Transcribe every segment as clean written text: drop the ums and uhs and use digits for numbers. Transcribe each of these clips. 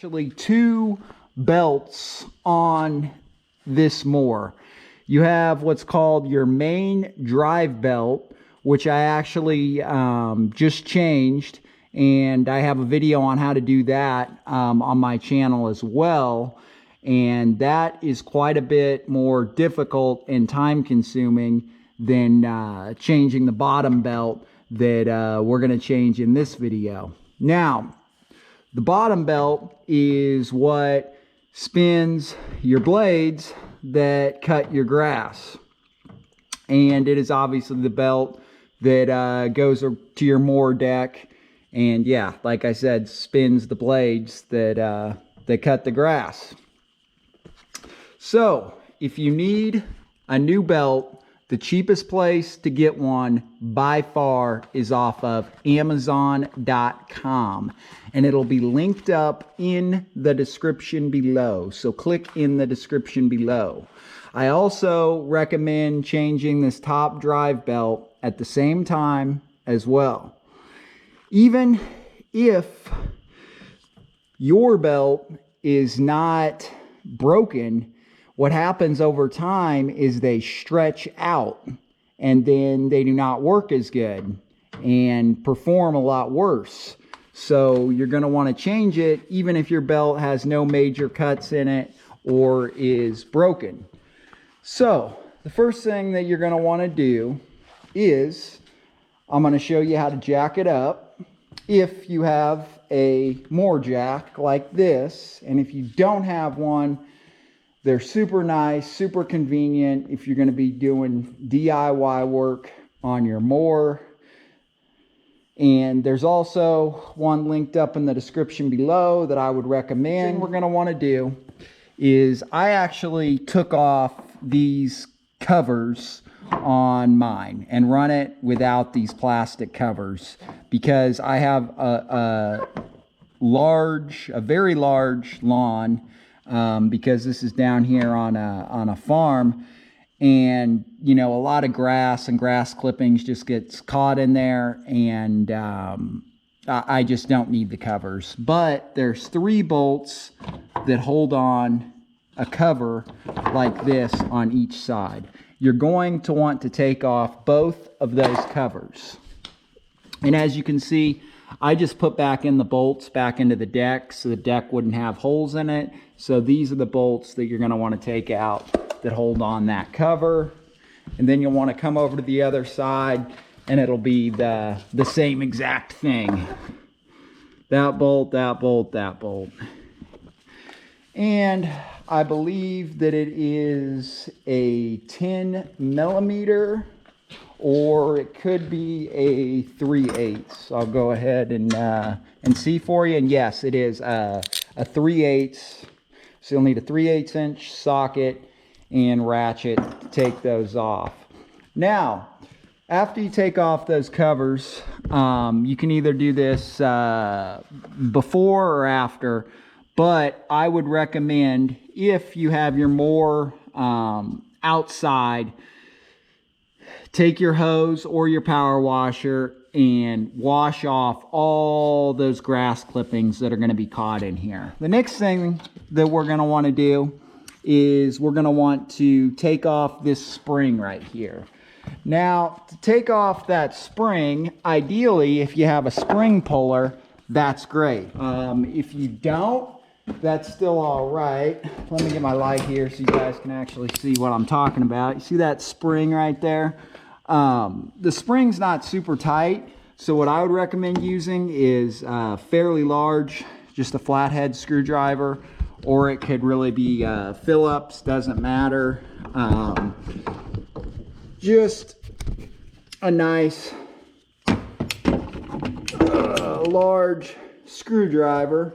Actually, two belts on this mower. You have what's called your main drive belt, which I actually just changed, and I have a video on how to do that on my channel as well. And that is quite a bit more difficult and time consuming than changing the bottom belt that we're going to change in this video. Now, the bottom belt is what spins your blades that cut your grass. And it is obviously the belt that goes to your mower deck. And yeah, like I said, spins the blades that cut the grass. So if you need a new belt, the cheapest place to get one by far is off of Amazon.com, and it'll be linked up in the description below. So click in the description below. I also recommend changing this top drive belt at the same time as well. Even if your belt is not broken, what happens over time is they stretch out and then they do not work as good and perform a lot worse. So you're going to want to change it even if your belt has no major cuts in it or is broken. So the first thing that you're going to want to do is I'm going to show you how to jack it up if you have a mower jack like this. And if you don't have one, they're super nice, super convenient if you're going to be doing DIY work on your mower. And there's also one linked up in the description below that I would recommend. What we're going to want to do is I actually took off these covers on mine and run it without these plastic covers because I have a very large lawn. Because this is down here on a farm, and you know, a lot of grass and grass clippings just gets caught in there, and I just don't need the covers. But there's 3 bolts that hold on a cover like this on each side. You're going to want to take off both of those covers, and as you can see, I just put back in the bolts back into the deck so the deck wouldn't have holes in it. So these are the bolts that you're going to want to take out that hold on that cover. And then you'll want to come over to the other side and it'll be the same exact thing. That bolt, that bolt, that bolt. And I believe that it is a 10 millimeter or it could be a 3/8. I'll go ahead and see for you. And yes, it is a 3/8. So you'll need a 3/8 inch socket and ratchet to take those off. Now, after you take off those covers, you can either do this before or after, but I would recommend if you have your mower outside, take your hose or your power washer and wash off all those grass clippings that are going to be caught in here. The next thing that we're going to want to do is we're going to want to take off this spring right here. Now, to take off that spring, ideally, if you have a spring puller, that's great. If you don't, that's still all right. Let me get my light here so you guys can actually see what I'm talking about. You see that spring right there? The spring's not super tight, so what I would recommend using is fairly large, just a flathead screwdriver, or it could really be Phillips, doesn't matter. Just a nice large screwdriver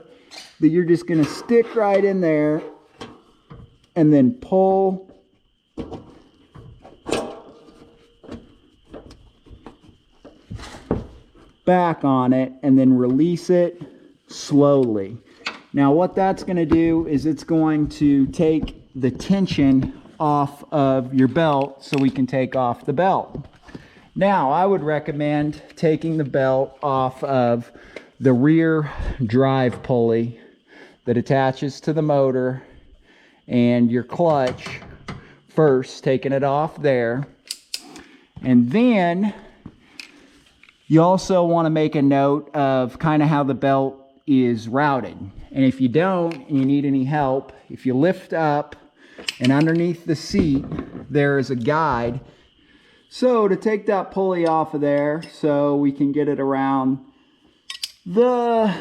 that you're just going to stick right in there and then pull back on it and then release it slowly. Now what that's going to do is it's going to take the tension off of your belt so we can take off the belt. Now I would recommend taking the belt off of the rear drive pulley that attaches to the motor and your clutch first, taking it off there. And then you also want to make a note of kind of how the belt is routed. And if you don't, and you need any help, if you lift up and underneath the seat, there is a guide. So to take that pulley off of there so we can get it around the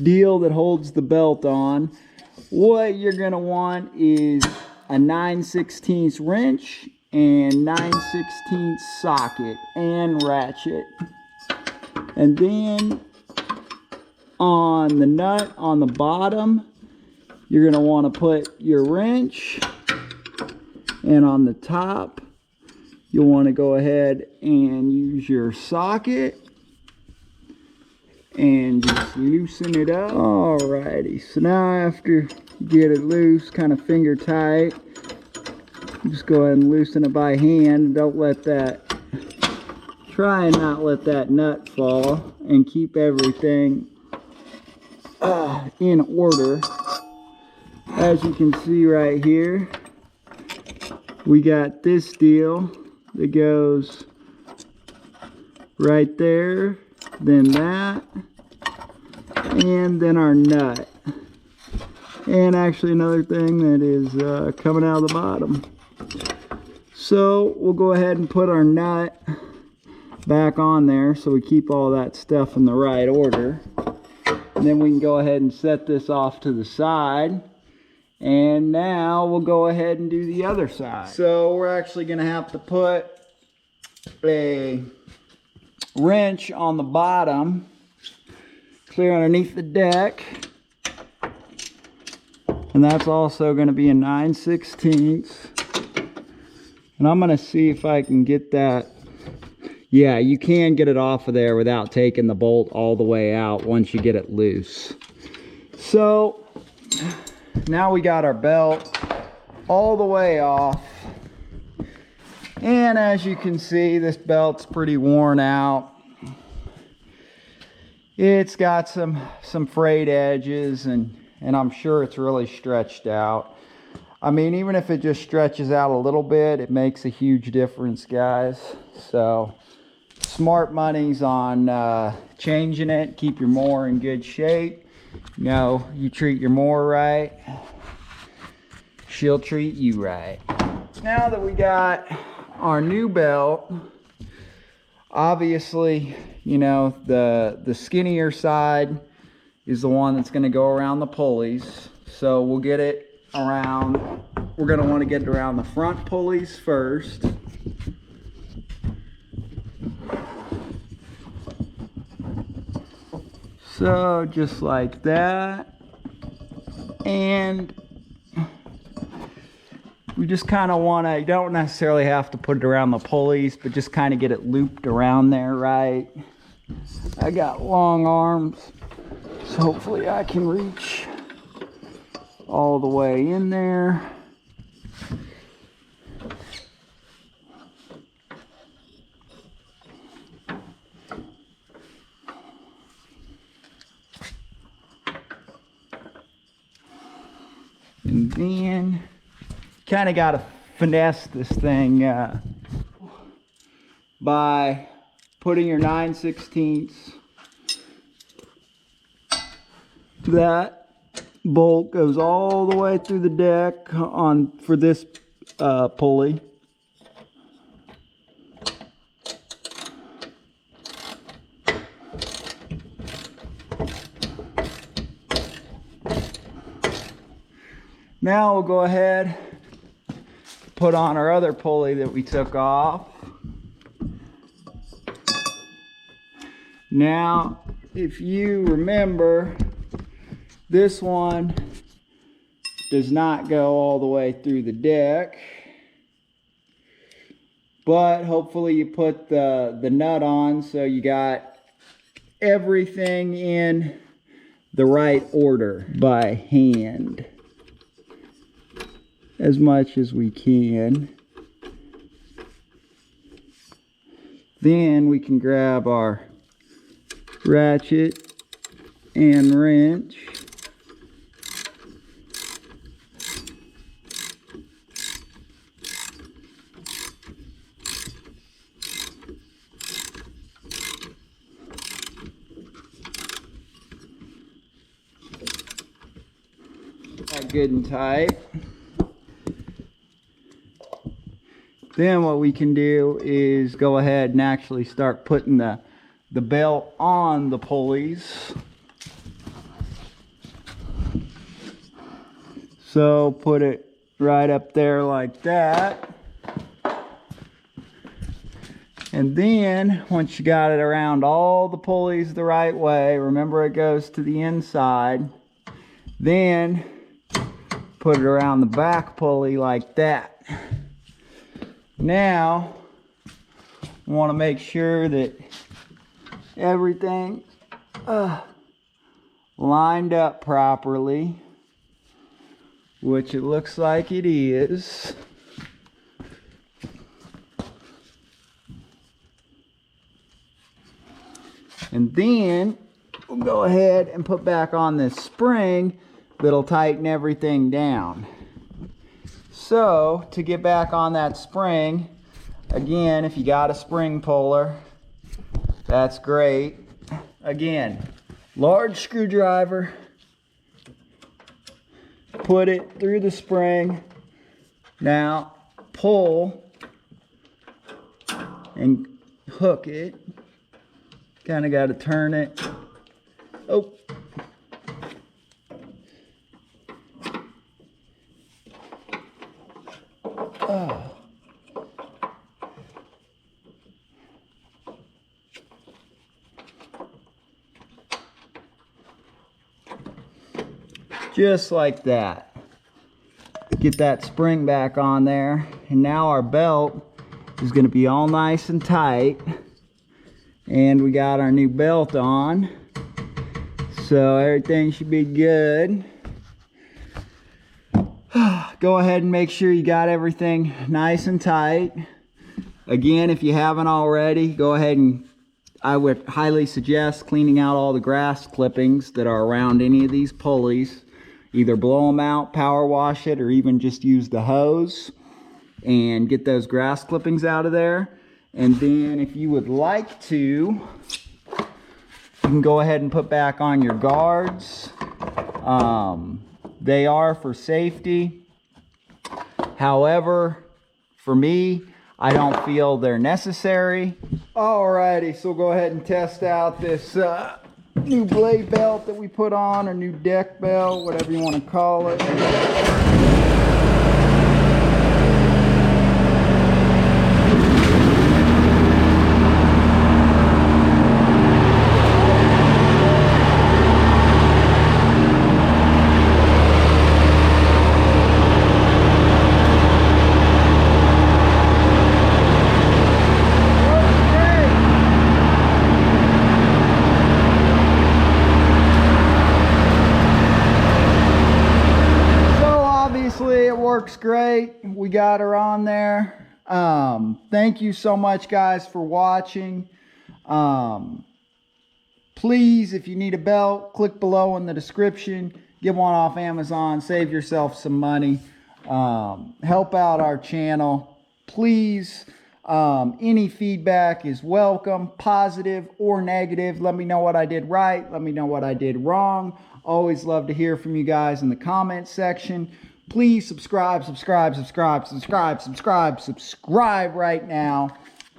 deal that holds the belt on, what you're going to want is a 9/16 wrench and 9/16 socket and ratchet. And then on the nut on the bottom, you're going to want to put your wrench, and on the top you'll want to go ahead and use your socket and just loosen it up. Alrighty, so now after you get it loose, kind of finger tight, just go ahead and loosen it by hand. Don't let that, try and not let that nut fall, and keep everything in order. As you can see right here, we got this deal that goes right there, then that, and then our nut. And actually another thing that is coming out of the bottom. So we'll go ahead and put our nut back on there so we keep all that stuff in the right order. And then we can go ahead and set this off to the side. And now we'll go ahead and do the other side. So we're actually going to have to put a wrench on the bottom, clear underneath the deck. And that's also going to be a 9/16. And I'm going to see if I can get that. Yeah, you can get it off of there without taking the bolt all the way out once you get it loose. So now we got our belt all the way off. And as you can see, this belt's pretty worn out. It's got some frayed edges, and I'm sure it's really stretched out. I mean, even if it just stretches out a little bit, it makes a huge difference, guys. So smart money's on changing it. Keep your mower in good shape. You know, you treat your mower right, she'll treat you right. Now that we got our new belt, obviously, you know, the skinnier side is the one that's going to go around the pulleys. So we'll get it around, we're going to want to get it around the front pulleys first. So just like that. And we just kind of want to, you don't necessarily have to put it around the pulleys, but just kind of get it looped around there, right? I got long arms, so hopefully I can reach all the way in there. And then kind of got to finesse this thing by putting your 9/16. That bolt goes all the way through the deck for this pulley. Now we'll go ahead, put on our other pulley that we took off. Now, if you remember, this one does not go all the way through the deck, but hopefully you put the nut on so you got everything in the right order by hand as much as we can. Then we can grab our ratchet and wrench good and tight. Then what we can do is go ahead and actually start putting the belt on the pulleys. So put it right up there like that. And then once you got it around all the pulleys the right way, remember it goes to the inside, then put it around the back pulley like that. Now, I want to make sure that everything lined up properly, which it looks like it is. And then we'll go ahead and put back on this spring that'll tighten everything down. So to get back on that spring, again, if you got a spring puller, that's great. Again, large screwdriver, put it through the spring. Now pull and hook it. Kind of got to turn it. Oh. Just like that. Get that spring back on there. And now our belt is going to be all nice and tight. And we got our new belt on, so everything should be good. Go ahead and make sure you got everything nice and tight. Again, if you haven't already, go ahead and I would highly suggest cleaning out all the grass clippings that are around any of these pulleys. Either blow them out, power wash it, or even just use the hose and get those grass clippings out of there. And then if you would like to, you can go ahead and put back on your guards. They are for safety. However, for me, I don't feel they're necessary. Alrighty, so we'll go ahead and test out this new blade belt that we put on, or new deck belt, whatever you want to call it. Works great. We got her on there. Thank you so much, guys, for watching. Please, if you need a belt, click below in the description. Get one off Amazon. Save yourself some money. Help out our channel. Please, any feedback is welcome, positive or negative. Let me know what I did right. Let me know what I did wrong. Always love to hear from you guys in the comment section. Please subscribe right now.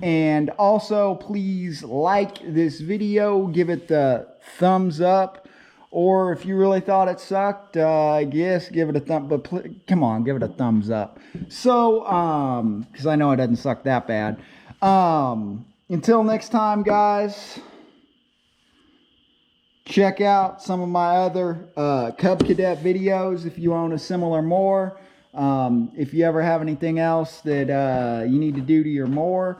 And also, please like this video. Give it the thumbs up. Or if you really thought it sucked, I guess give it a thumb. But come on, give it a thumbs up. So, because I know it doesn't suck that bad. Until next time, guys. Check out some of my other Cub Cadet videos if you own a similar mower. If you ever have anything else that you need to do to your mower.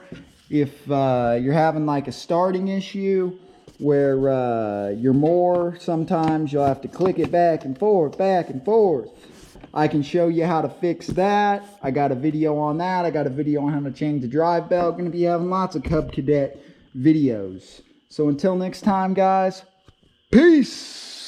If you're having like a starting issue where your mower, sometimes you'll have to click it back and forth. I can show you how to fix that. I got a video on that. I got a video on how to change the drive belt. Going to be having lots of Cub Cadet videos. So until next time, guys. Peace!